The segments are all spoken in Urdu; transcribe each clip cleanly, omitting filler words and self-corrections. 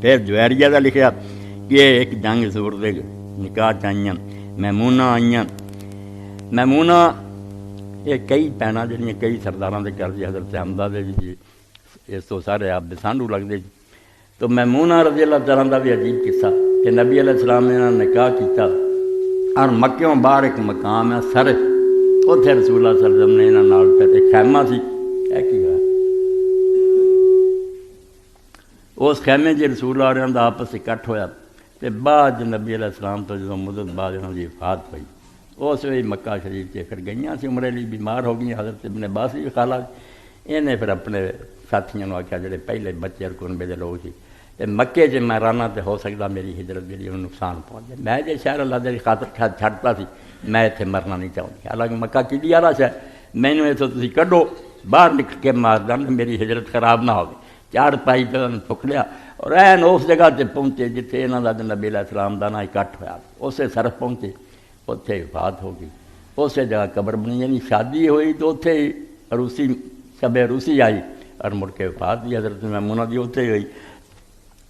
پھر جویریہ کا لکھا کہ ایک جنگ سور دے نکاح آئیاں میمونہ آئیاں میمونہ یہ کئی بھیناں جہاں کئی سرداراں دے گھر جی حضرت حمزہ دے جی اس تو سارے آپ دے سانڈو لگتے جی تو میمونہ رضی اللہ تعالیٰ کا بھی عجیب قصہ کہ نبی علیہ السلام نے نکاح کیتا اور مکیوں باہر ایک مقام ہے سرف اتنے رسول اللہ صلی اللہ علیہ وسلم نے یہاں نال پھر ایک خیمہ سی کی گیا اس خیمے چ رسول اللہ علیہ آپس اکٹھ ہویا تو بعد نبی علیہ السلام تو جب مدت بعد انہوں کی وفات ہوئی اس وی مکہ شریف سے پھر گئیاں سی عمرے لیے بیمار ہو گئی حضرت ابن عباس بھی خالہ انہیں پھر اپنے ساتھیوں نے آخیا جڑے پہلے بچے کنبے دے لوگ سی تے مکے چ میں رانا تے ہو سکتا میری ہجرت جی انہوں نقصان پہنچ جائے میں جی شہر اللہ کی خاطر چھڈتا سی میں اتنے مرنا نہیں چاہتی حالانکہ مکہ کڈی والا شہر مینوں اتوں تسی کڈو باہر نکل کے مار دن میری ہجرت خراب نہ ہو چار پائی پہ انہوں چک لیا اور این اس جگہ تے پہنچے جتنے یہاں کا نبی علیہ السلام کا نا اکٹھ ہوا اسے سرف پہنچے اتنے وفات ہو گئی اسی جگہ قبر بنی یعنی شادی ہوئی تو اتنے روسی شب روسی آئی اور مڑ کے وفات بھی حضرت میمونہ دی اتنے ہوئی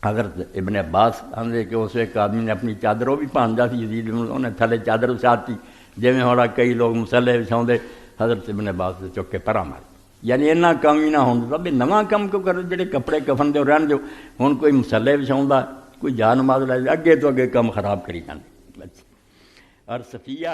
حضرت ابن عباس آدھے کہ اس ایک آدمی نے اپنی چادر وہ بھی پانجا سی یزید انہیں تھلے چادر وچھاتی جی ہوا کئی لوگ مسلے وچھاؤندے حضرت ابن عباس سے چک کے پرا مار یعنی اینا کام ہی نہ ہوتا بھی نواں کام کیوں کر جڑے کپڑے کفن دے رہن دو ہوں کوئی مسلے وچھاؤندا کوئی جان نماز لے اگے تو اگے کام خراب کری جاندے اور صفیہ